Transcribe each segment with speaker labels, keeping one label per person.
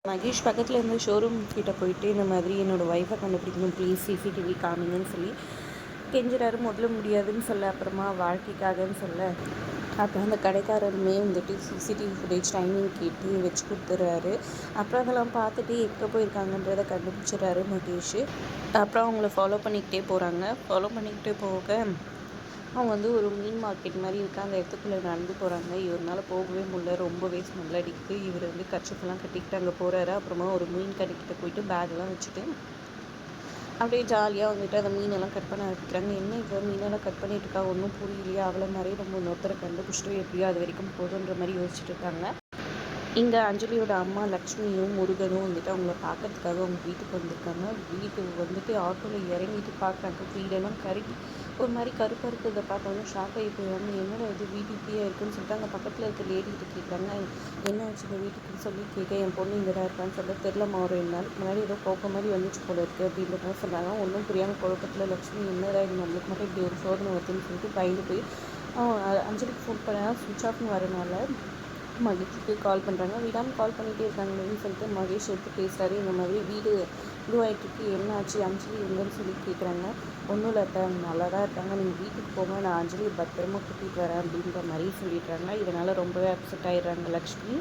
Speaker 1: மகேஷ் பக்கத்தில் இருந்த ஷோரூம் கிட்ட போயிட்டு இந்த மாதிரி என்னோடய ஒய்ஃபை கண்டுபிடிக்கணும் ப்ளீஸ் சிசிடிவி காமிங்கன்னு சொல்லி கெஞ்சுறாரு. முதல்ல முடியாதுன்னு சொல்ல, அப்புறமா வாழ்க்கைக்காகன்னு சொல்ல, அப்புறம் அந்த கடைக்காரருமே வந்துட்டு சிசிடிவி ஃபுட்டேஜ் டைமிங் கேட்டு வச்சு கொடுத்துட்றாரு. அப்புறம் அதெல்லாம் பார்த்துட்டு எங்கே போயிருக்காங்கன்றதை கண்டுபிடிச்சிடுறாரு மகேஷ். அப்புறம் அவங்கள ஃபாலோ பண்ணிக்கிட்டே போகிறாங்க. ஃபாலோ பண்ணிக்கிட்டே போக அவங்க வந்து ஒரு மீன் மார்க்கெட் மாதிரி இருக்குது, அந்த இடத்துக்குள்ளே நடந்து போகிறாங்க. இவரால் போகவே முடியல, ரொம்பவே ஸ்மெல் அடிக்குது. இவர் வந்து கர்ச்சீஃப்லாம் கட்டிக்கிட்டு அங்கே போகிறாரு. அப்புறமா ஒரு மீன் கடைக்கிட்ட போயிட்டு பேக்லாம் வச்சுட்டு அப்படியே ஜாலியாக வந்துட்டு அந்த மீனெல்லாம் கட் பண்ண ஆரம்பிக்கிறாங்க. என்ன இப்போ மீனெல்லாம் கட் பண்ணிட்டு இருக்கா, ஒன்றும் புரியலையே, அவளை நிறைய நம்ம இன்னொருத்தரை கண்டுபிடிச்சிட்டு எப்படியோ அது வரைக்கும் போதுன்ற மாதிரி யோசிச்சுட்டு இருக்காங்க. இங்கே அஞ்சலியோட அம்மா லக்ஷ்மியும் முருகனும் வந்துட்டு அவங்கள பார்க்கறதுக்காக அவங்க வீட்டுக்கு வந்திருக்காங்க. வீட்டுக்கு வந்துட்டு ஆட்டோவில் இறங்கிட்டு பார்க்குறாங்க. வீடெல்லாம் கருகி ஒரு மாதிரி கருப்பாக இருக்கிறத பார்த்தோன்னா ஷாக் ஆகி போயிடுவாங்க. என்னடா இது வீடு இப்படியே இருக்குன்னு சொல்லிட்டு அங்கே பக்கத்தில் இருக்க லேடிகிட்ட கேட்குறாங்க. என்ன ஆச்சு இந்த வீட்டுக்குன்னு சொல்லி கேட்க, என் பொண்ணு இங்கே தான் இருக்கான்னு சொல்லிட்டு தெரிலமா, ஒரு 2 நாள் முன்னாடி ஏதோ கோப்பம் மாதிரி வந்துச்சு போல இருக்குது அப்படின்ற மாதிரி சொன்னாங்க. ஒன்றும் புரியாமல் குழப்பத்தில் லக்ஷ்மி என்னடா இது நம்மளுக்கு மட்டும் இப்படி ஒரு சோதனை வருதுன்னு சொல்லிட்டு பயந்து போய் அஞ்சலிக்கு ஃபோன் பண்ணால் சுவிட்ச் ஆஃப்னு வரனால மகேஷுக்கு கால் பண்ணுறாங்க. விடாமல் கால் பண்ணிகிட்டே இருக்காங்கன்னு சொல்லிட்டு மகேஷ் எடுத்து பேசுகிறாரு. இந்த மாதிரி வீடு இதுவாகிட்டுருக்கு, என்ன ஆச்சு, அஞ்சலி எங்கன்னு சொல்லி கேட்குறாங்க. ஒன்றும் இல்லை அத்தை, நல்லா தான் இருக்காங்க, நீங்கள் வீட்டுக்கு போங்க, நான் அஞ்சலி பத்திரமா கூட்டிகிட்டு வரேன் அப்படின்ற மாதிரி சொல்லிடுறாங்க. இதனால் ரொம்பவே அப்செட் ஆகிடுறாங்க லக்ஷ்மி.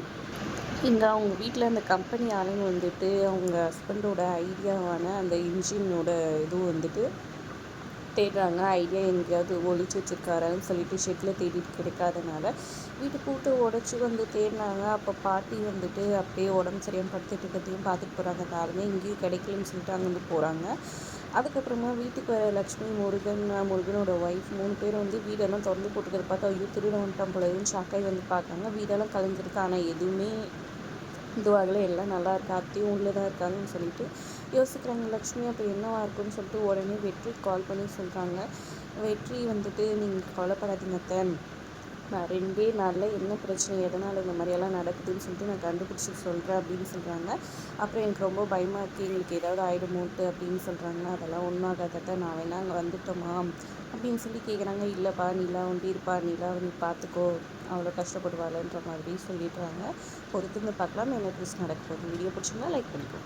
Speaker 1: இங்கே அவங்க வீட்டில் அந்த கம்பெனி ஆளுங்க வந்துட்டு அவங்க ஹஸ்பண்டோட ஐடியாவான அந்த இன்ஜினோட இதுவும் வந்துட்டு தேடுறாங்க. ஐடியா எங்கேயாவது ஒழிச்சு வச்சுருக்காரான்னு சொல்லிட்டு ஷெட்டில் தேடிட்டு கிடைக்காதனால வீட்டு கூட்டு உடச்சி வந்து தேடினாங்க. அப்போ பாட்டி வந்துட்டு அப்படியே உடம்பு சரியாக படுத்துட்டு இருக்கிறதையும் பார்த்துட்டு போகிறாங்க. அந்த ஆளுங்க இங்கேயும் கிடைக்கலன்னு சொல்லிட்டு அங்கேருந்து போகிறாங்க. அதுக்கப்புறமா வீட்டுக்கு வர லக்ஷ்மி, முருகனோட ஒய்ஃப் 3 பேர் வந்து வீடெல்லாம் திறந்து போட்டுக்கிறத பார்த்து ஐயோ திருட வந்துட்டான் போலன்னு ஷாக்காகி வந்து பார்க்குறாங்க. வீடெல்லாம் கலைஞ்சிருக்கு, ஆனால் எதுவுமே இதுவாகல, எல்லாம் நல்லா இருக்கா, அத்தையும் உள்ளே தான் இருக்காங்கன்னு சொல்லிட்டு யோசிக்கிறாங்க லக்ஷ்மி. அப்போ என்னவா இருக்குன்னு சொல்லிட்டு உடனே வெற்றி கால் பண்ணி சொல்கிறாங்க. வெற்றி வந்துட்டு நீங்கள் கவலைப்படாதீங்க அத்தை, நான் 2 நாளில் என்ன பிரச்சனை, எதனால் இந்த மாதிரியெல்லாம் நடக்குதுன்னு சொல்லிட்டு நான் கண்டுபிடிச்சி சொல்கிறேன் அப்படின்னு சொல்கிறாங்க. அப்புறம் எனக்கு ரொம்ப பயமாக இருக்குது, எங்களுக்கு ஏதாவது ஆகிடுமோட்டு அப்படின்னு சொல்கிறாங்க. அதெல்லாம் ஒன்றும் ஆகாதத்தை, நான் வேணா அங்கே வந்துட்டோமா அப்படின்னு சொல்லி கேட்குறாங்க. இல்லைப்பா, நிலா வந்து இருப்பா, நிலா நீ பார்த்துக்கோ, அவ்வளோ கஷ்டப்படுவாள்ன்ற மாதிரி சொல்லிடுறாங்க. பொறுத்திருந்து பார்க்கலாம் என்ன ட்விஸ்ட் நடக்க போகுது. வீடியோ பிடிச்சிங்கன்னா லைக் பண்ணிக்கோ.